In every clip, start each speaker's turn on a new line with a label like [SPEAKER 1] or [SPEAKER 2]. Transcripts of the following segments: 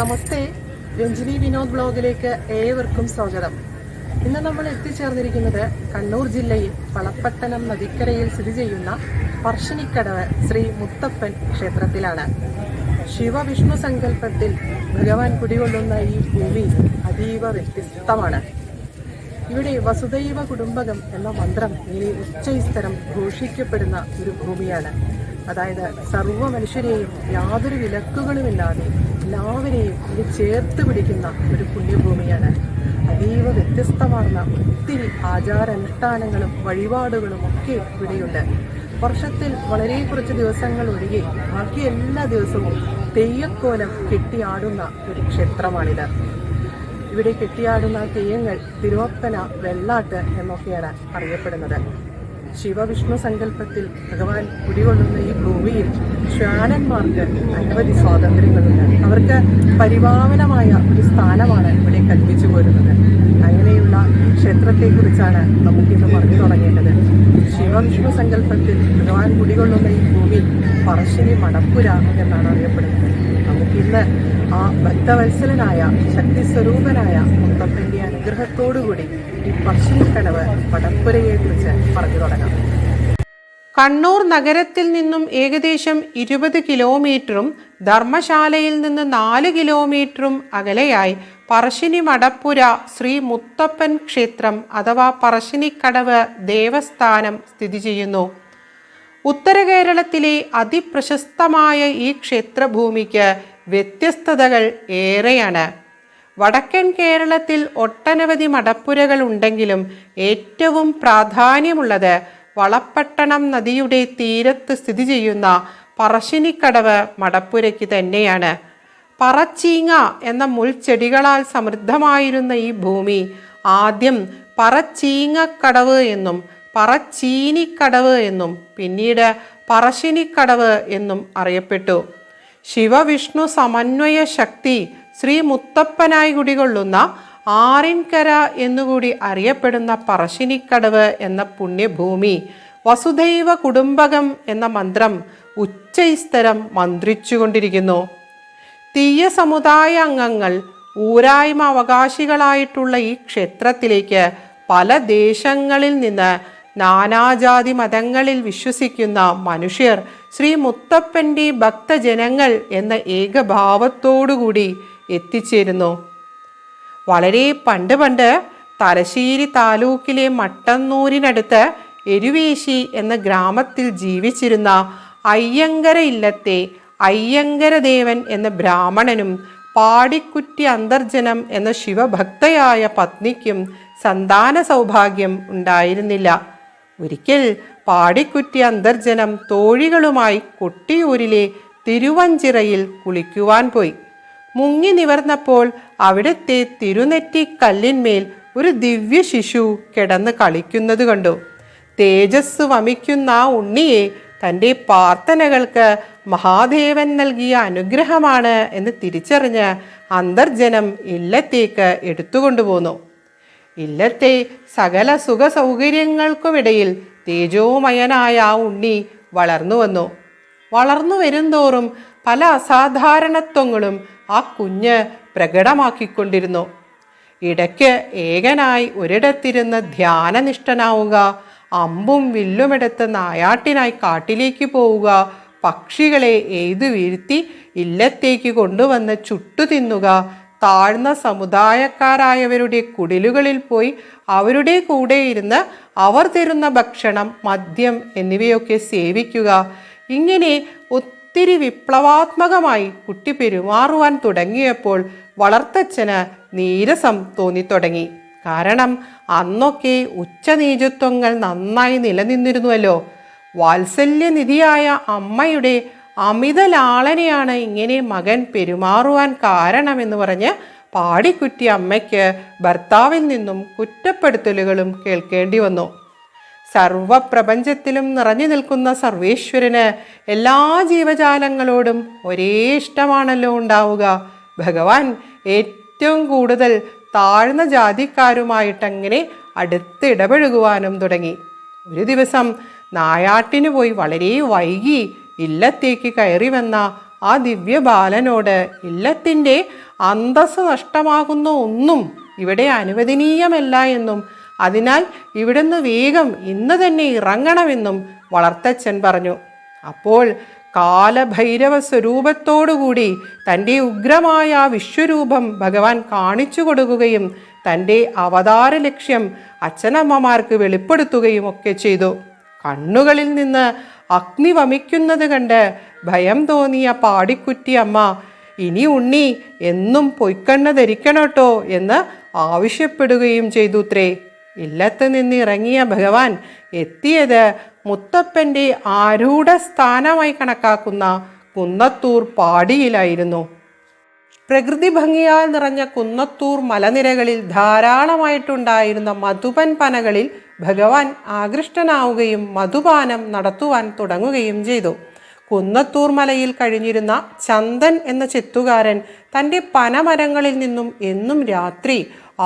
[SPEAKER 1] നമസ്തേ, രഞ്ജിനി വിനോദ് ബ്ലോഗിലേക്ക് ഏവർക്കും സ്വാഗതം. ഇന്ന് നമ്മൾ എത്തിച്ചേർന്നിരിക്കുന്നത് കണ്ണൂർ ജില്ലയിൽ വളപ്പട്ടണം നദിക്കരയിൽ സ്ഥിതി ചെയ്യുന്ന പറശ്ശിനിക്കടവ് ശ്രീ മുത്തപ്പൻ ക്ഷേത്രത്തിലാണ്. ശിവവിഷ്ണു സങ്കല്പത്തിൽ ഭഗവാൻ കുടികൊള്ളുന്ന ഈ ഭൂമി അതീവ വ്യത്യസ്തമാണ്. ഇവിടെ വസുദൈവ കുടുംബകം എന്ന മന്ത്രം ഇനി ഉച്ചസ്ഥരം ഘോഷിക്കപ്പെടുന്ന ഒരു ഭൂമിയാണ്. അതായത് സർവ്വ മനുഷ്യരെയും യാതൊരു വിലക്കുകളുമില്ലാതെ എല്ലാവരെയും ഇത് ചേർത്ത് പിടിക്കുന്ന ഒരു പുണ്യഭൂമിയാണ്. അതീവ വ്യത്യസ്തമാർന്ന ഒത്തിരി ആചാരാനുഷ്ഠാനങ്ങളും വഴിപാടുകളും ഒക്കെ ഇവിടെയുണ്ട്. വർഷത്തിൽ വളരെ കുറച്ച് ദിവസങ്ങൾ ഒഴികെ ബാക്കി എല്ലാ ദിവസവും തെയ്യക്കോലം കെട്ടിയാടുന്ന ഒരു ക്ഷേത്രമാണിത്. ഇവിടെ കെട്ടിയാടുന്ന തെയ്യങ്ങൾ തിരുവപ്പന, വെള്ളാട്ട് എന്നൊക്കെയാണ് അറിയപ്പെടുന്നത്. ശിവവിഷ്ണു സങ്കല്പത്തിൽ ഭഗവാൻ കുടികൊള്ളുന്ന ഈ ഭൂമിയിൽ ശ്വാനന്മാർക്ക് അനവധി സ്വാതന്ത്ര്യങ്ങളുണ്ട്. അവർക്ക് പരിപാവനമായ ഒരു സ്ഥാനമാണ് ഇവിടെ കൽപ്പിച്ചു പോരുന്നത്. അങ്ങനെയുള്ള ഈ ക്ഷേത്രത്തെക്കുറിച്ചാണ് നമുക്കിന്ന് പറഞ്ഞു തുടങ്ങേണ്ടത്. ശിവവിഷ്ണു സങ്കല്പത്തിൽ ഭഗവാൻ കുടികൊള്ളുന്ന ഈ ഭൂമി പറശ്ശിനി മടപ്പുര എന്നാണ് അറിയപ്പെടുന്നത്. നമുക്കിന്ന് ആ ഭക്തവത്സലനായ ശക്തി സ്വരൂപനായ മുത്തപ്പന്റെ അനുഗ്രഹത്തോടുകൂടി ഈ പറശ്ശിനിക്കടവ് മടപ്പുരയെ കുറിച്ച് പറഞ്ഞു തുടങ്ങാം.
[SPEAKER 2] കണ്ണൂർ നഗരത്തിൽ നിന്നും ഏകദേശം 20 കിലോമീറ്ററും ധർമ്മശാലയിൽ നിന്ന് 4 കിലോമീറ്ററും അകലെയായി പറശ്ശിനി മടപ്പുര ശ്രീ മുത്തപ്പൻ ക്ഷേത്രം അഥവാ പറശ്ശിനിക്കടവ് ദേവസ്ഥാനം സ്ഥിതി ചെയ്യുന്നു. ഉത്തര കേരളത്തിലെ അതിപ്രശസ്തമായ ഈ ക്ഷേത്രഭൂമിക്ക് വ്യത്യസ്തതകൾ ഏറെയാണ്. വടക്കൻ കേരളത്തിൽ ഒട്ടനവധി മടപ്പുരകൾ ഉണ്ടെങ്കിലും ഏറ്റവും പ്രാധാന്യമുള്ളത് വളപ്പട്ടണം നദിയുടെ തീരത്ത് സ്ഥിതി ചെയ്യുന്ന പറശ്ശിനിക്കടവ് മടപ്പുരയ്ക്ക് തന്നെയാണ്. പറച്ചീങ്ങ എന്ന മുൾച്ചെടികളാൽ സമൃദ്ധമായിരുന്ന ഈ ഭൂമി ആദ്യം പറച്ചീങ്ങക്കടവ് എന്നും പറച്ചീനിക്കടവ് എന്നും പിന്നീട് പറശ്ശിനിക്കടവ് എന്നും അറിയപ്പെട്ടു. ശിവവിഷ്ണു സമന്വയ ശക്തി ശ്രീ മുത്തപ്പനായി കുടികൊള്ളുന്ന ആറിൻകര എന്നുകൂടി അറിയപ്പെടുന്ന പറശ്ശിനിക്കടവ് എന്ന പുണ്യഭൂമി വസുദൈവ കുടുംബകം എന്ന മന്ത്രം ഉച്ചസ്ഥരം മന്ത്രിച്ചുകൊണ്ടിരിക്കുന്നു. തീയ സമുദായ അംഗങ്ങൾ ഊരായ്മ അവകാശികളായിട്ടുള്ള ഈ ക്ഷേത്രത്തിലേക്ക് പല ദേശങ്ങളിൽ നിന്ന് നാനാജാതി മതങ്ങളിൽ വിശ്വസിക്കുന്ന മനുഷ്യർ ശ്രീ മുത്തപ്പൻ്റെ ഭക്തജനങ്ങൾ എന്ന ഏകഭാവത്തോടുകൂടി എത്തിച്ചേരുന്നു. വളരെ പണ്ട് തലശ്ശേരി താലൂക്കിലെ മട്ടന്നൂരിനടുത്ത് എരുവേശി എന്ന ഗ്രാമത്തിൽ ജീവിച്ചിരുന്ന അയ്യങ്കര ഇല്ലത്തെ അയ്യങ്കര ദേവൻ എന്ന ബ്രാഹ്മണനും പാടിക്കുറ്റി അന്തർജനം എന്ന ശിവഭക്തയായ പത്നിക്കും സന്താന സൗഭാഗ്യം ഉണ്ടായിരുന്നില്ല. ഒരിക്കൽ പാടിക്കുറ്റി അന്തർജനം തോഴികളുമായി കൊട്ടിയൂരിലെ തിരുവഞ്ചിറയിൽ കുളിക്കുവാൻ പോയി. മുങ്ങി നിവർന്നപ്പോൾ അവിടുത്തെ തിരുനെറ്റിക്കല്ലിന്മേൽ ഒരു ദിവ്യ ശിശു കിടന്ന് കളിക്കുന്നത് കണ്ടു. തേജസ് വമിക്കുന്ന ആ ഉണ്ണിയെ തൻ്റെ പ്രാർത്ഥനകൾക്ക് മഹാദേവൻ നൽകിയ അനുഗ്രഹമാണ് എന്ന് തിരിച്ചറിഞ്ഞ് അന്തർജനം ഇല്ലത്തേക്ക് എടുത്തുകൊണ്ടുപോന്നു. ഇല്ലത്തെ സകല സുഖ സൗകര്യങ്ങൾക്കുമിടയിൽ തേജോമയനായ ആ ഉണ്ണി വളർന്നു വരുന്തോറും പല അസാധാരണത്വങ്ങളും ആ കുഞ്ഞ് പ്രകടമാക്കിക്കൊണ്ടിരുന്നു. ഇടയ്ക്ക് ഏകനായി ഒരിടത്തിരുന്ന് ധ്യാനനിഷ്ഠനാവുക, അമ്പും വില്ലുമെടുത്ത് നായാട്ടിനായി കാട്ടിലേക്ക് പോവുക, പക്ഷികളെ എയ്തു വീഴ്ത്തി ഇല്ലത്തേക്ക് കൊണ്ടുവന്ന് ചുട്ടു തിന്നുക, താഴ്ന്ന സമുദായക്കാരായവരുടെ കുടിലുകളിൽ പോയി അവരുടെ കൂടെ ഇരുന്ന് അവർ തരുന്ന ഭക്ഷണം, മദ്യം എന്നിവയൊക്കെ സേവിക്കുക. ഇങ്ങനെ ഒത്തിരി വിപ്ലവാത്മകമായി കുട്ടി പെരുമാറുവാൻ തുടങ്ങിയപ്പോൾ വളർത്തച്ഛന് നീരസം തോന്നിത്തുടങ്ങി. കാരണം അന്നൊക്കെ ഉച്ചനീചത്വങ്ങൾ നന്നായി നിലനിന്നിരുന്നുവല്ലോ. വാത്സല്യനിധിയായ അമ്മയുടെ അമിത ലാളനയാണ് ഇങ്ങനെ മകൻ പെരുമാറുവാൻ കാരണമെന്ന് പറഞ്ഞ് പാടിക്കുറ്റി അമ്മയ്ക്ക് ഭർത്താവിൽ നിന്നും കുറ്റപ്പെടുത്തലുകളും കേൾക്കേണ്ടി വന്നു. സർവപ്രപഞ്ചത്തിലും നിറഞ്ഞു നിൽക്കുന്ന സർവേശ്വരന് എല്ലാ ജീവജാലങ്ങളോടും ഒരേ ഇഷ്ടമാണല്ലോ ഉണ്ടാവുക. ഭഗവാൻ ഏറ്റവും കൂടുതൽ താഴ്ന്ന ജാതിക്കാരുമായിട്ടങ്ങനെ അടുത്ത് ഇടപഴകുവാനും തുടങ്ങി. ഒരു ദിവസം നായാട്ടിന് പോയി വളരെ വൈകി ഇല്ലത്തേക്ക് കയറി വന്ന ആ ദിവ്യബാലനോട് ഇല്ലത്തിൻ്റെ അന്തസ്സ് നഷ്ടമാകുന്ന ഒന്നും ഇവിടെ അനുവദനീയമല്ല എന്നും അതിനാൽ ഇവിടുന്ന് വേഗം ഇന്ന് തന്നെ ഇറങ്ങണമെന്നും വളർത്തച്ഛൻ പറഞ്ഞു. അപ്പോൾ കാലഭൈരവ സ്വരൂപത്തോടുകൂടി തൻ്റെ ഉഗ്രമായ ആ വിശ്വരൂപം ഭഗവാൻ കാണിച്ചു കൊടുക്കുകയും തൻ്റെ അവതാര ലക്ഷ്യം അച്ഛനമ്മമാർക്ക് വെളിപ്പെടുത്തുകയും ഒക്കെ ചെയ്തു. കണ്ണുകളിൽ നിന്ന് അഗ്നി വമിക്കുന്നത് കണ്ട് ഭയം തോന്നിയ പാടിക്കുറ്റി അമ്മ ഇനി ഉണ്ണി എന്നും പൊയ്ക്കണ്ണ് ധരിക്കണോട്ടോ എന്ന് ആവശ്യപ്പെടുകയും ചെയ്തുത്രേ. ഇല്ലത്ത് നിന്ന് ഇറങ്ങിയ ഭഗവാൻ എത്തിയത് മുത്തപ്പൻ്റെ ആരൂഢ സ്ഥാനമായി കണക്കാക്കുന്ന കുന്നത്തൂർ പാടിയിലായിരുന്നു. പ്രകൃതി ഭംഗിയാൽ നിറഞ്ഞ കുന്നത്തൂർ മലനിരകളിൽ ധാരാളമായിട്ടുണ്ടായിരുന്ന മധുപൻ പനകളിൽ ഭഗവാൻ ആകൃഷ്ടനാവുകയും മധുപാനം നടത്തുവാൻ തുടങ്ങുകയും ചെയ്തു. കുന്നത്തൂർ മലയിൽ കഴിഞ്ഞിരുന്ന ചന്ദൻ എന്ന ചെത്തുകാരൻ തൻ്റെ പനമരങ്ങളിൽ നിന്നും എന്നും രാത്രി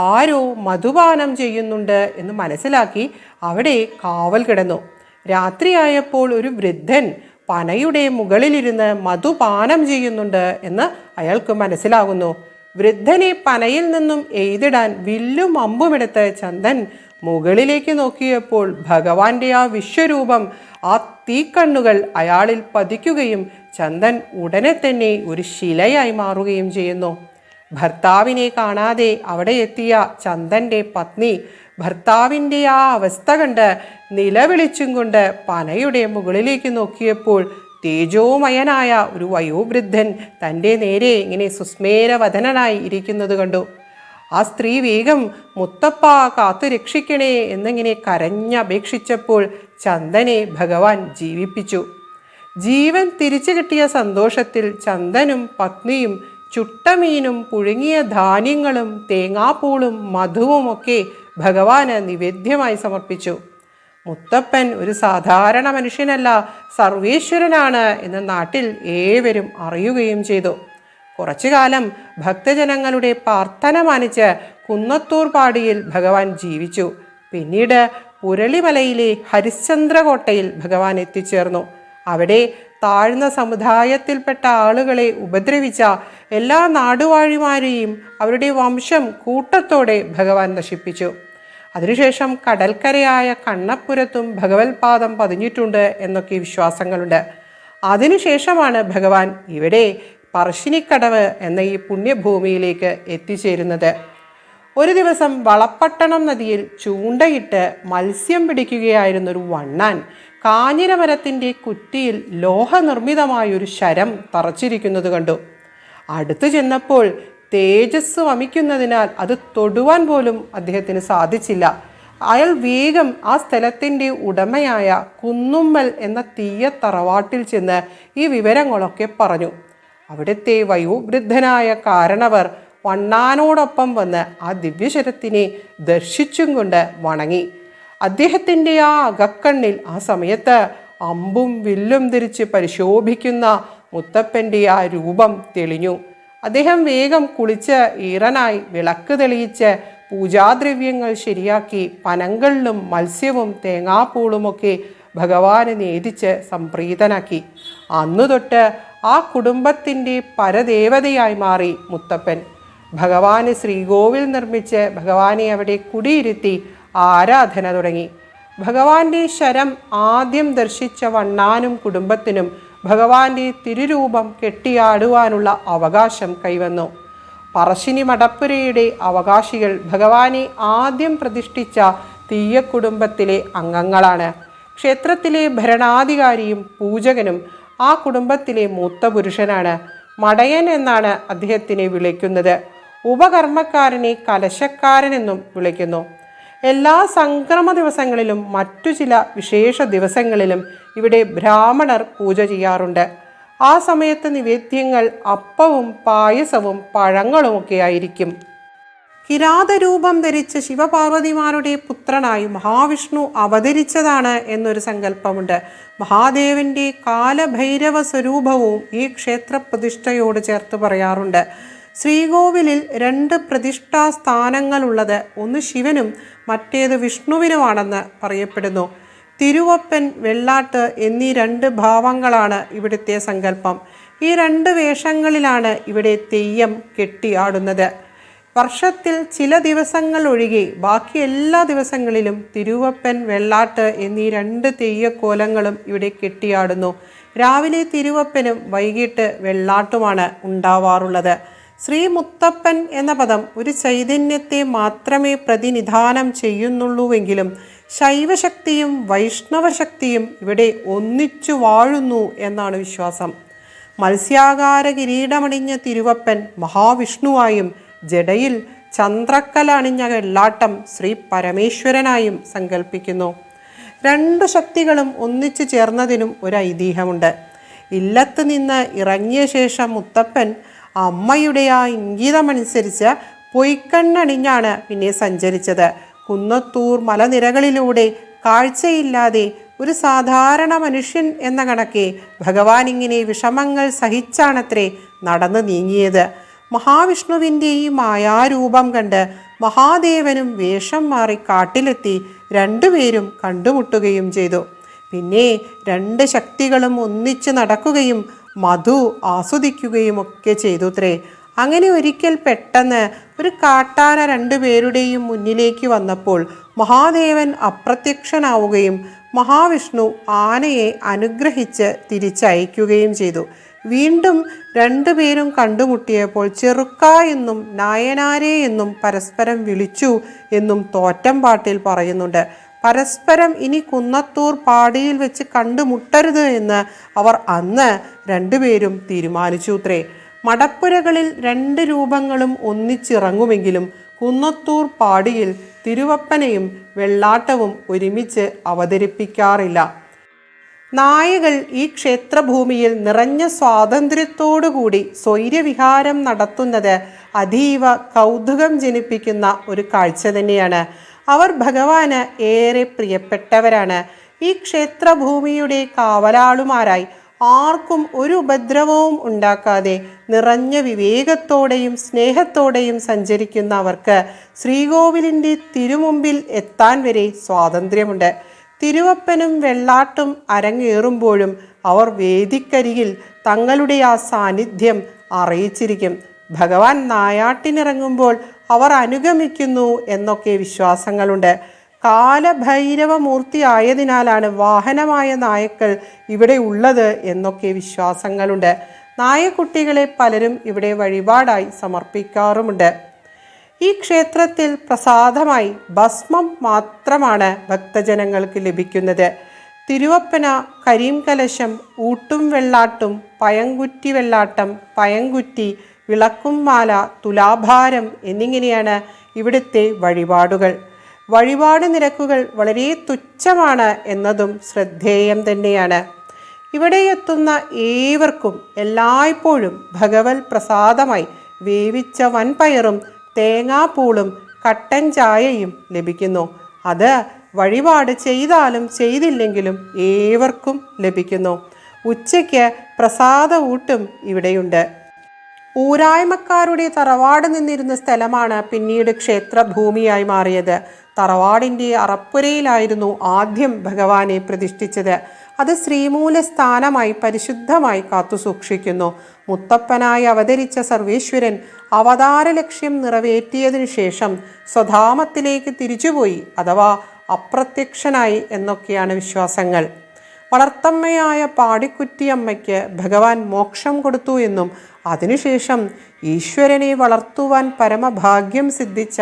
[SPEAKER 2] ആരോ മധുപാനം ചെയ്യുന്നുണ്ട് എന്ന് മനസ്സിലാക്കി അവിടെ കാവൽ കിടന്നു. രാത്രിയായപ്പോൾ ഒരു വൃദ്ധൻ പനയുടെ മുകളിലിരുന്ന് മധുപാനം ചെയ്യുന്നുണ്ട് എന്ന് അയാൾക്ക് മനസ്സിലാകുന്നു. വൃദ്ധനെ പനയിൽ നിന്നും എയ്തിടാൻ വില്ലും അമ്പുമെടുത്ത് ചന്ദൻ മുകളിലേക്ക് നോക്കിയപ്പോൾ ഭഗവാന്റെ ആ വിശ്വരൂപം, ആ തീക്കണ്ണുകൾ അയാളിൽ പതിക്കുകയും ചന്ദൻ ഉടനെ തന്നെ ഒരു ശിലയായി മാറുകയും ചെയ്യുന്നു. ഭർത്താവിനെ കാണാതെ അവിടെ എത്തിയ ചന്ദൻ്റെ പത്നി ഭർത്താവിൻ്റെ ആ അവസ്ഥ കണ്ട് നിലവിളിച്ചും കൊണ്ട് പനയുടെ മുകളിലേക്ക് നോക്കിയപ്പോൾ തേജോമയനായ ഒരു വയോവൃദ്ധൻ തൻ്റെ നേരെ ഇങ്ങനെ സുസ്മേരവദനായി ഇരിക്കുന്നത് കണ്ടു. ആ സ്ത്രീ വേഗം മുത്തപ്പ കാത്തു രക്ഷിക്കണേ എന്നിങ്ങനെ കരഞ്ഞപേക്ഷിച്ചപ്പോൾ ചന്ദനെ ഭഗവാൻ ജീവിപ്പിച്ചു. ജീവൻ തിരിച്ചു കിട്ടിയ സന്തോഷത്തിൽ ചന്ദനും പത്നിയും ചുട്ടമീനും പുഴുങ്ങിയ ധാന്യങ്ങളും തേങ്ങാപ്പൂളും മധുവുമൊക്കെ ഭഗവാന് നിവേദ്യമായി സമർപ്പിച്ചു. മുത്തപ്പൻ ഒരു സാധാരണ മനുഷ്യനല്ല, സർവേശ്വരനാണ് എന്ന് നാട്ടിൽ ഏവരും അറിയുകയും ചെയ്തു. കുറച്ചു കാലം ഭക്തജനങ്ങളുടെ പ്രാർത്ഥന മാനിച്ച് കുന്നത്തൂർ പാടിയിൽ ഭഗവാൻ ജീവിച്ചു. പിന്നീട് പുരളിമലയിലെ ഹരിശ്ചന്ദ്രകോട്ടയിൽ ഭഗവാൻ എത്തിച്ചേർന്നു. അവിടെ താഴ്ന്ന സമുദായത്തിൽപ്പെട്ട ആളുകളെ ഉപദ്രവിച്ച എല്ലാ നാടുവാഴിമാരെയും അവരുടെ വംശം കൂട്ടത്തോടെ ഭഗവാൻ നശിപ്പിച്ചു. അതിനുശേഷം കടൽക്കരയായ കണ്ണപ്പുരത്തും ഭഗവത്പാദം പതിഞ്ഞിട്ടുണ്ട് എന്നൊക്കെ വിശ്വാസങ്ങളുണ്ട്. അതിനുശേഷമാണ് ഭഗവാൻ ഇവിടെ പറശ്ശിനിക്കടവ് എന്ന ഈ പുണ്യഭൂമിയിലേക്ക് എത്തിച്ചേരുന്നത്. ഒരു ദിവസം വളപ്പട്ടണം നദിയിൽ ചൂണ്ടയിട്ട് മത്സ്യം പിടിക്കുകയായിരുന്നൊരു വണ്ണാൻ കാഞ്ഞിരമരത്തിൻ്റെ കുറ്റിയിൽ ലോഹനിർമ്മിതമായൊരു ശരം തറച്ചിരിക്കുന്നത് കണ്ടു. അടുത്തു ചെന്നപ്പോൾ തേജസ് വമിക്കുന്നതിനാൽ അത് തൊടുവാൻ പോലും അദ്ദേഹത്തിന് സാധിച്ചില്ല. അയാൾ വേഗം ആ സ്ഥലത്തിൻ്റെ ഉടമയായ കുന്നുമ്മൽ എന്ന തീയ തറവാട്ടിൽ ചെന്ന് ഈ വിവരങ്ങളൊക്കെ പറഞ്ഞു. അവിടുത്തെ വയോവൃദ്ധനായ കാരണവർ വണ്ണാനോടൊപ്പം വന്ന് ആ ദിവ്യശരത്തിനെ ദർശിച്ചും കൊണ്ട് വണങ്ങി. അദ്ദേഹത്തിൻ്റെ ആ അകക്കണ്ണിൽ ആ സമയത്ത് അമ്പും വില്ലും ധരിച്ച് പരിശോഭിക്കുന്ന മുത്തപ്പൻ്റെ ആ രൂപം തെളിഞ്ഞു. അദ്ദേഹം വേഗം കുളിച്ച് ഈറനായി വിളക്ക് തെളിയിച്ച് പൂജാദ്രവ്യങ്ങൾ ശരിയാക്കി പനങ്ങളിലും മത്സ്യവും തേങ്ങാപ്പൂളുമൊക്കെ ഭഗവാന് നേദിച്ച് സംപ്രീതനാക്കി. അന്നു തൊട്ട് ആ കുടുംബത്തിൻ്റെ പരദേവതയായി മാറി മുത്തപ്പൻ. ഭഗവാന് ശ്രീകോവിൽ നിർമ്മിച്ച് ഭഗവാനെ അവിടെ കുടിയിരുത്തി ആരാധന തുടങ്ങി. ഭഗവാന്റെ ശരം ആദ്യം ദർശിച്ച വണ്ണാനും കുടുംബത്തിനും ഭഗവാന്റെ തിരുരൂപം കെട്ടിയാടുവാനുള്ള അവകാശം കൈവന്നു. പറശ്ശിനി മടപ്പുരയുടെ അവകാശികൾ ഭഗവാനെ ആദ്യം പ്രതിഷ്ഠിച്ച തീയക്കുടുംബത്തിലെ അംഗങ്ങളാണ്. ക്ഷേത്രത്തിലെ ഭരണാധികാരിയും പൂജകനും ആ കുടുംബത്തിലെ മൂത്ത പുരുഷനാണ്. മടയൻ എന്നാണ് അദ്ദേഹത്തിനെ വിളിക്കുന്നത്. ഉപകർമ്മക്കാരനെ കലശക്കാരൻ എന്നും വിളിക്കുന്നു. എല്ലാ സംക്രമ ദിവസങ്ങളിലും മറ്റു ചില വിശേഷ ദിവസങ്ങളിലും ഇവിടെ ബ്രാഹ്മണർ പൂജ ചെയ്യാറുണ്ട്. ആ സമയത്ത് നിവേദ്യങ്ങൾ അപ്പവും പായസവും പഴങ്ങളുമൊക്കെ ആയിരിക്കും. കിരാതരൂപം ധരിച്ച ശിവപാർവതിമാരുടെ പുത്രനായി മഹാവിഷ്ണു അവതരിച്ചതാണ് എന്നൊരു സങ്കല്പമുണ്ട്. മഹാദേവന്റെ കാലഭൈരവ സ്വരൂപവും ഈ ക്ഷേത്ര പ്രതിഷ്ഠയോട് ചേർത്ത് പറയാറുണ്ട്. ശ്രീകോവിലിൽ 2 പ്രതിഷ്ഠാ സ്ഥാനങ്ങളുള്ളത് ഒന്ന് ശിവനും മറ്റേത് വിഷ്ണുവിനുമാണെന്ന് പറയപ്പെടുന്നു. തിരുവപ്പൻ, വെള്ളാട്ട് എന്നീ 2 ഭാവങ്ങളാണ് ഇവിടുത്തെ സങ്കല്പം. ഈ 2 വേഷങ്ങളിലാണ് ഇവിടെ തെയ്യം കെട്ടിയാടുന്നത്. വർഷത്തിൽ ചില ദിവസങ്ങൾ ഒഴികെ ബാക്കി എല്ലാ ദിവസങ്ങളിലും തിരുവപ്പൻ, വെള്ളാട്ട് എന്നീ 2 തെയ്യക്കോലങ്ങളും ഇവിടെ കെട്ടിയാടുന്നു. രാവിലെ തിരുവപ്പനും വൈകിട്ട് വെള്ളാട്ടുമാണ് ഉണ്ടാവാറുള്ളത്. ശ്രീ മുത്തപ്പൻ എന്ന പദം ഒരു ചൈതന്യത്തെ മാത്രമേ പ്രതിനിധാനം ചെയ്യുന്നുള്ളൂവെങ്കിലും ശൈവശക്തിയും വൈഷ്ണവശക്തിയും ഇവിടെ ഒന്നിച്ചു വാഴുന്നു എന്നാണ് വിശ്വാസം. മത്സ്യാകാര കിരീടമണിഞ്ഞ തിരുവപ്പൻ മഹാവിഷ്ണുവായും ജടയിൽ ചന്ദ്രക്കല അണിഞ്ഞ വെള്ളാട്ടം ശ്രീ പരമേശ്വരനായും സങ്കല്പിക്കുന്നു. 2 ശക്തികളും ഒന്നിച്ചു ചേർന്നതിനും ഒരു ഐതിഹ്യമുണ്ട്. ഇല്ലത്ത് നിന്ന് ഇറങ്ങിയ ശേഷം മുത്തപ്പൻ അമ്മയുടെ ആ ഇംഗിതമനുസരിച്ച് പൊയ്ക്കണ്ണണിഞ്ഞാണ് പിന്നെ സഞ്ചരിച്ചത്. കുന്നത്തൂർ മലനിരകളിലൂടെ കാഴ്ചയില്ലാതെ ഒരു സാധാരണ മനുഷ്യൻ എന്ന കണക്കെ ഭഗവാൻ ഇങ്ങനെ വിഷമങ്ങൾ സഹിച്ചാണത്രേ നടന്നു നീങ്ങിയത്. മഹാവിഷ്ണുവിൻ്റെ ഈ മായാരൂപം കണ്ട് മഹാദേവനും വേഷം മാറി കാട്ടിലെത്തി 2 പേരും കണ്ടുമുട്ടുകയും ചെയ്തു. പിന്നെ 2 ശക്തികളും ഒന്നിച്ച് നടക്കുകയും മധു ആസ്വദിക്കുകയും ഒക്കെ ചെയ്തുത്രേ. അങ്ങനെ ഒരിക്കൽ പെട്ടെന്ന് ഒരു കാട്ടാന 2 പേരുടെയും മുന്നിലേക്ക് വന്നപ്പോൾ മഹാദേവൻ അപ്രത്യക്ഷനാവുകയും മഹാവിഷ്ണു ആനയെ അനുഗ്രഹിച്ച് തിരിച്ചയക്കുകയും ചെയ്തു. വീണ്ടും 2 പേരും കണ്ടുമുട്ടിയപ്പോൾ ചെറുക്ക എന്നും നായനാരെ എന്നും പരസ്പരം വിളിച്ചു എന്നും തോറ്റംപാട്ടിൽ പറയുന്നുണ്ട്. പരസ്പരം ഇനി കുന്നത്തൂർ പാടിയിൽ വെച്ച് കണ്ടുമുട്ടരുത് എന്ന് അവർ അന്ന് 2 പേരും തീരുമാനിച്ചുത്രേ. മടപ്പുരകളിൽ 2 രൂപങ്ങളും ഒന്നിച്ചിറങ്ങുമെങ്കിലും കുന്നത്തൂർ പാടിയിൽ തിരുവപ്പനെയും വെള്ളാട്ടവും ഒരുമിച്ച് അവതരിപ്പിക്കാറില്ല. നായകൾ ഈ ക്ഷേത്രഭൂമിയിൽ നിറഞ്ഞ സ്വാതന്ത്ര്യത്തോടുകൂടി സ്വൈര്യവിഹാരം നടത്തുന്നത് അതീവ കൗതുകം ജനിപ്പിക്കുന്ന ഒരു കാഴ്ച തന്നെയാണ്. അവർ ഭഗവാന് ഏറെ പ്രിയപ്പെട്ടവരാണ്. ഈ ക്ഷേത്രഭൂമിയുടെ കാവലാളുമാരായി ആർക്കും ഒരു ഉപദ്രവവും ഉണ്ടാക്കാതെ നിറഞ്ഞ വിവേകത്തോടെയും സ്നേഹത്തോടെയും സഞ്ചരിക്കുന്ന അവർക്ക് ശ്രീകോവിലിൻ്റെ തിരുമുമ്പിൽ എത്താൻ വരെ സ്വാതന്ത്ര്യമുണ്ട്. തിരുവപ്പനും വെള്ളാട്ടും അരങ്ങേറുമ്പോഴും അവർ വേദിക്കരികിൽ തങ്ങളുടെ ആ സാന്നിധ്യം അറിയിച്ചിരിക്കും. ഭഗവാൻ നായാട്ടിനിറങ്ങുമ്പോൾ അവർ അനുഗമിക്കുന്നു എന്നൊക്കെ വിശ്വാസങ്ങളുണ്ട്. കാലഭൈരവമൂർത്തി ആയതിനാലാണ് വാഹനമായ നായക്കൾ ഇവിടെ ഉള്ളത് എന്നൊക്കെ വിശ്വാസങ്ങളുണ്ട്. നായക്കുട്ടികളെ പലരും ഇവിടെ വഴിപാടായി സമർപ്പിക്കാറുമുണ്ട്. ഈ ക്ഷേത്രത്തിൽ പ്രസാദമായി ഭസ്മം മാത്രമാണ് ഭക്തജനങ്ങൾക്ക് ലഭിക്കുന്നത്. തിരുവപ്പന, കരിംകലശം, ഊട്ടും വെള്ളാട്ടും, പയങ്കുറ്റി വെള്ളാട്ടം, പയങ്കുറ്റി, വിളക്കുംമാല, തുലാഭാരം എന്നിങ്ങനെയാണ് ഇവിടുത്തെ വഴിപാടുകൾ. വഴിപാട് നിരക്കുകൾ വളരെ തുച്ഛമാണ് എന്നതും ശ്രദ്ധേയം തന്നെയാണ്. ഇവിടെ എത്തുന്ന ഏവർക്കും എല്ലായ്പ്പോഴും ഭഗവത് പ്രസാദമായി വേവിച്ച വൻപയറും തേങ്ങാപ്പൂളും കട്ടൻ ചായയും ലഭിക്കുന്നു. അത് വഴിപാട് ചെയ്താലും ചെയ്തില്ലെങ്കിലും ഏവർക്കും ലഭിക്കുന്നു. ഉച്ചയ്ക്ക് പ്രസാദ ഊട്ടും ഇവിടെയുണ്ട്. ഊരായ്മക്കാരുടെ തറവാട് നിന്നിരുന്ന സ്ഥലമാണ് പിന്നീട് ക്ഷേത്രഭൂമിയായി മാറിയത്. തറവാടിൻ്റെ അറപ്പുരയിലായിരുന്നു ആദ്യം ഭഗവാനെ പ്രതിഷ്ഠിച്ചത്. അത് ശ്രീമൂല സ്ഥാനമായി പരിശുദ്ധമായി കാത്തുസൂക്ഷിക്കുന്നു. മുത്തപ്പനായി അവതരിച്ച സർവേശ്വരൻ അവതാര ലക്ഷ്യം നിറവേറ്റിയതിനു ശേഷം സ്വധാമത്തിലേക്ക് തിരിച്ചുപോയി, അഥവാ അപ്രത്യക്ഷനായി എന്നൊക്കെയാണ് വിശ്വാസങ്ങൾ. വളർത്തമ്മയായ പാടിക്കുറ്റിയമ്മയ്ക്ക് ഭഗവാൻ മോക്ഷം കൊടുത്തു എന്നും അതിനുശേഷം ഈശ്വരനെ വളർത്തുവാൻ പരമഭാഗ്യം സിദ്ധിച്ച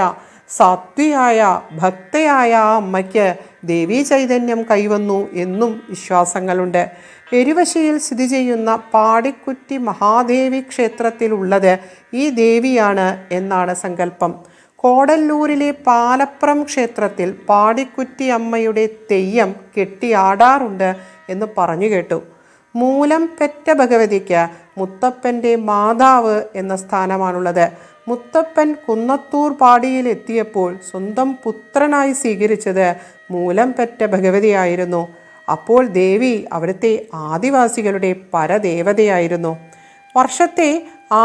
[SPEAKER 2] സാത്വിയായ ഭക്തയായ ആ അമ്മയ്ക്ക് ദേവീ ചൈതന്യം കൈവന്നു എന്നും വിശ്വാസങ്ങളുണ്ട്. എരുവശിയിൽ സ്ഥിതി ചെയ്യുന്ന പാടിക്കുറ്റി മഹാദേവി ക്ഷേത്രത്തിലുള്ളത് ഈ ദേവിയാണ് എന്നാണ് സങ്കല്പം. കോടല്ലൂരിലെ പാലപ്രം ക്ഷേത്രത്തിൽ പാടിക്കുറ്റി അമ്മയുടെ തെയ്യം കെട്ടിയാടാറുണ്ട് എന്ന് പറഞ്ഞു കേട്ടു. മൂലം പെറ്റ ഭഗവതിക്ക് മുത്തപ്പൻ്റെ മാതാവ് എന്ന സ്ഥാനമാണുള്ളത്. മുത്തപ്പൻ കുന്നത്തൂർ പാടിയിൽ എത്തിയപ്പോൾ സ്വന്തം പുത്രനായി സ്വീകരിച്ചത് മൂലം പെറ്റ ഭഗവതിയായിരുന്നു. അപ്പോൾ ദേവി അവിടുത്തെ ആദിവാസികളുടെ പരദേവതയായിരുന്നു. വർഷത്തെ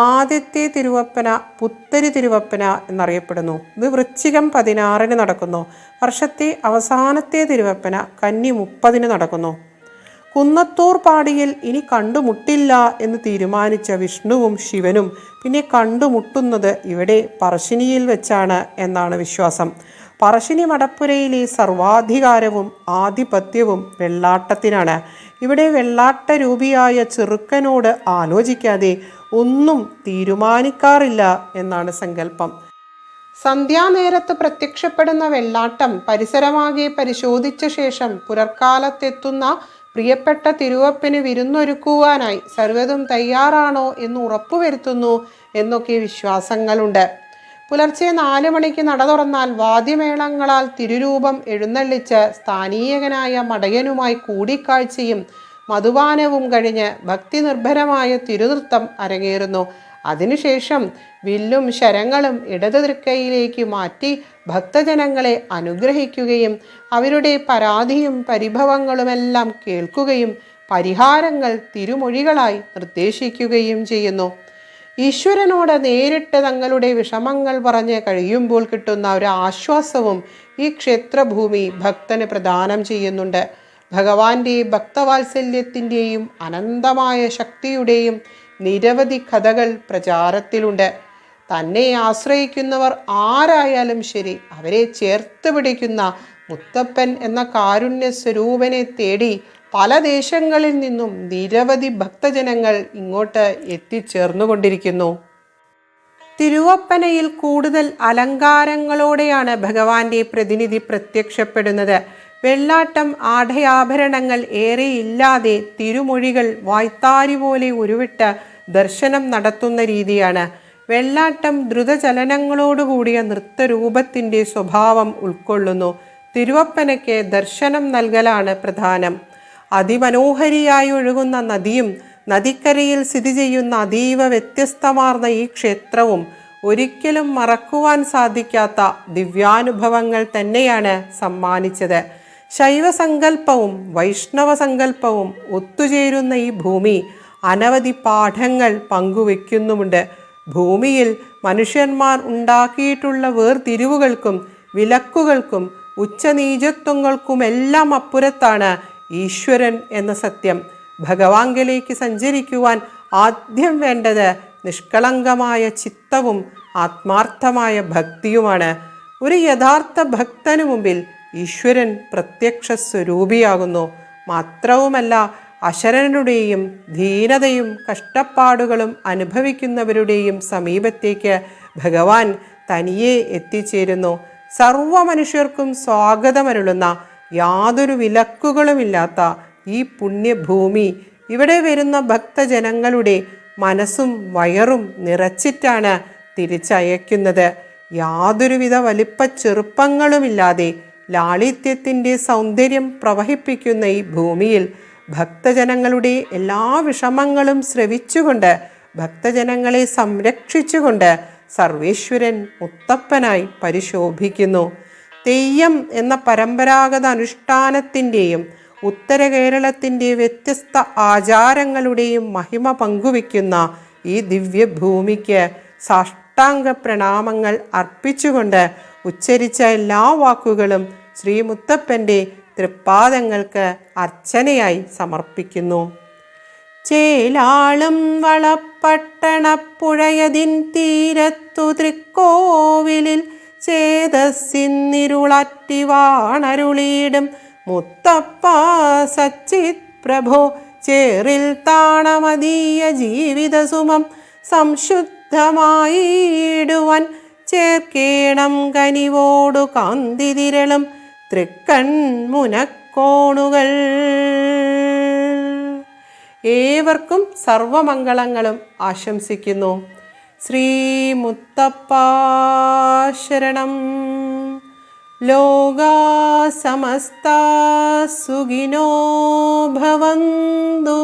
[SPEAKER 2] ആദ്യത്തെ തിരുവപ്പന പുത്തരി തിരുവപ്പന എന്നറിയപ്പെടുന്നു. ഇത് വൃശ്ചികം 16 നടക്കുന്നു. വർഷത്തെ അവസാനത്തെ തിരുവപ്പന കന്നി 30 നടക്കുന്നു. കുന്നത്തൂർ പാടിയിൽ ഇനി കണ്ടുമുട്ടില്ല എന്ന് തീരുമാനിച്ച വിഷ്ണുവും ശിവനും പിന്നെ കണ്ടുമുട്ടുന്നത് ഇവിടെ പറശ്ശിനിയിൽ വെച്ചാണ് എന്നാണ് വിശ്വാസം. പറശ്ശിനി മടപ്പുരയിലെ സർവാധികാരവും ആധിപത്യവും വെള്ളാട്ടത്തിനാണ്. ഇവിടെ വെള്ളാട്ട രൂപിയായ ചെറുക്കനോട് ആലോചിക്കാതെ ഒന്നും തീരുമാനിക്കാറില്ല എന്നാണ് സങ്കല്പം. സന്ധ്യാനേരത്ത് പ്രത്യക്ഷപ്പെടുന്ന വെള്ളാട്ടം പരിസരമാകെ പരിശോധിച്ച ശേഷം പുലർക്കാലത്തെത്തുന്ന പ്രിയപ്പെട്ട തിരുവപ്പന് വിരുന്നൊരുക്കുവാനായി സർവ്വതും തയ്യാറാണോ എന്ന് ഉറപ്പുവരുത്തുന്നു എന്നൊക്കെ വിശ്വാസങ്ങളുണ്ട്. പുലർച്ചെ 4 മണിക്ക് നട തുറന്നാൽ വാദ്യമേളങ്ങളാൽ തിരുരൂപം എഴുന്നള്ളിച്ച് സ്ഥാനീയകനായ മടയനുമായി കൂടിക്കാഴ്ചയും മധുപാനവും കഴിഞ്ഞ് ഭക്തി നിർഭരമായ തിരുനൃത്തം അരങ്ങേറുന്നു. അതിനുശേഷം വില്ലും ശരങ്ങളും ഇടത് തൃക്കൈയിലേക്ക് മാറ്റി ഭക്തജനങ്ങളെ അനുഗ്രഹിക്കുകയും അവരുടെ പരാതിയും പരിഭവങ്ങളുമെല്ലാം കേൾക്കുകയും പരിഹാരങ്ങൾ തിരുമൊഴികളായി നിർദ്ദേശിക്കുകയും ചെയ്യുന്നു. ഈശ്വരനോട് നേരിട്ട് തങ്ങളുടെ വിഷമങ്ങൾ പറഞ്ഞ് കഴിയുമ്പോൾ കിട്ടുന്ന ഒരു ആശ്വാസവും ഈ ക്ഷേത്രഭൂമി ഭക്തന് പ്രദാനം ചെയ്യുന്നുണ്ട്. ഭഗവാന്റെ ഭക്തവാത്സല്യത്തിൻ്റെയും അനന്തമായ ശക്തിയുടെയും നിരവധി കഥകൾ പ്രചാരത്തിലുണ്ട്. തന്നെ ആശ്രയിക്കുന്നവർ ആരായാലും ശരി അവരെ ചേർത്ത് പിടിക്കുന്ന മുത്തപ്പൻ എന്ന കാരുണ്യ സ്വരൂപനെ തേടി പല ദേശങ്ങളിൽ നിന്നും നിരവധി ഭക്തജനങ്ങൾ ഇങ്ങോട്ട് എത്തിച്ചേർന്നുകൊണ്ടിരിക്കുന്നു. തിരുവപ്പനയിൽ കൂടുതൽ അലങ്കാരങ്ങളോടെയാണ് ഭഗവാന്റെ പ്രതിനിധി പ്രത്യക്ഷപ്പെടുന്നത്. വെള്ളാട്ടം ആഢയാഭരണങ്ങൾ ഏറെയില്ലാതെ തിരുമൊഴികൾ വായ്ത്താരി പോലെ ഉരുവിട്ട് ദർശനം നടത്തുന്ന രീതിയാണ്. വെള്ളാട്ടം ദ്രുതചലനങ്ങളോടുകൂടിയ നൃത്തരൂപത്തിൻ്റെ സ്വഭാവം ഉൾക്കൊള്ളുന്നു. തിരുവപ്പനയ്ക്ക് ദർശനം നൽകലാണ് പ്രധാനം. അതിമനോഹരിയായി ഒഴുകുന്ന നദിയും നദിക്കരയിൽ സ്ഥിതി ചെയ്യുന്ന അതീവ വ്യത്യസ്തമാർന്ന ഈ ക്ഷേത്രവും ഒരിക്കലും മറക്കുവാൻ സാധിക്കാത്ത ദിവ്യാനുഭവങ്ങൾ തന്നെയാണ് സമ്മാനിച്ചത്. ശൈവസങ്കല്പവും വൈഷ്ണവ സങ്കല്പവും ഒത്തുചേരുന്ന ഈ ഭൂമി അനവധി പാഠങ്ങൾ പങ്കുവെക്കുന്നുമുണ്ട്. ഭൂമിയിൽ മനുഷ്യന്മാർ ഉണ്ടാക്കിയിട്ടുള്ള വേർതിരിവുകൾക്കും വിലക്കുകൾക്കും ഉച്ചനീചത്വങ്ങൾക്കുമെല്ലാം അപ്പുറത്താണ് ഈശ്വരൻ എന്ന സത്യം. ഭഗവാങ്കലേക്ക് സഞ്ചരിക്കുവാൻ ആദ്യം വേണ്ടത് നിഷ്കളങ്കമായ ചിത്തവും ആത്മാർത്ഥമായ ഭക്തിയുമാണ്. ഒരു യഥാർത്ഥ ഭക്തനു മുമ്പിൽ ഈശ്വരൻ പ്രത്യക്ഷ സ്വരൂപിയാകുന്നു. മാത്രവുമല്ല, അശരണരുടെയും ധീനതയും കഷ്ടപ്പാടുകളും അനുഭവിക്കുന്നവരുടെയും സമീപത്തേക്ക് ഭഗവാൻ തനിയെ എത്തിച്ചേരുന്നു. സർവ മനുഷ്യർക്കും സ്വാഗതമരുളുന്ന യാതൊരു വിലക്കുകളുമില്ലാത്ത ഈ പുണ്യഭൂമി ഇവിടെ വരുന്ന ഭക്തജനങ്ങളുടെ മനസ്സും വയറും നിറച്ചിട്ടാണ് തിരിച്ചയക്കുന്നത്. യാതൊരുവിധ വലിപ്പ ചെറുപ്പങ്ങളുമില്ലാതെ ലാളിത്യത്തിൻ്റെ സൗന്ദര്യം പ്രവഹിപ്പിക്കുന്ന ഈ ഭൂമിയിൽ ഭക്തജനങ്ങളുടെ എല്ലാ വിഷമങ്ങളും ശ്രവിച്ചുകൊണ്ട് ഭക്തജനങ്ങളെ സംരക്ഷിച്ചുകൊണ്ട് സർവേശ്വരൻ മുത്തപ്പനായി പരിശോഭിക്കുന്നു. തെയ്യം എന്ന പരമ്പരാഗത അനുഷ്ഠാനത്തിൻ്റെയും ഉത്തര കേരളത്തിൻ്റെ വ്യത്യസ്ത ആചാരങ്ങളുടെയും മഹിമ പങ്കുവയ്ക്കുന്ന ഈ ദിവ്യഭൂമിക്ക് സാഷ്ടാംഗ പ്രണാമങ്ങൾ അർപ്പിച്ചുകൊണ്ട് ഉച്ചരിച്ച എല്ലാ വാക്കുകളും ശ്രീ മുത്തപ്പൻ്റെ തൃപ്പാദങ്ങൾക്ക് അർച്ചനയായി സമർപ്പിക്കുന്നു. ചേലാളും വളപ്പട്ടണപ്പുഴയതിൻ തീരത്തു തൃക്കോവിലിൽ ചേതസ്സിന്നിരുളറ്റി വാണരുളീടും മുത്തപ്പ സച്ചിത് പ്രഭോ ചേറിൽ താണമതീയ ജീവിതസുമം സംശുദ്ധമായിടുവാൻ ചേർക്കേണം കനിവോടു കാന്തിതിരളും തൃക്കൺമുനക്കോണുകൾ. ഏവർക്കും സർവമംഗളങ്ങളും ആശംസിക്കുന്നു. ശ്രീ മുത്തപ്പ ശരണം. ലോകാ സമസ്ത സുഖിനോ ഭവന്തു.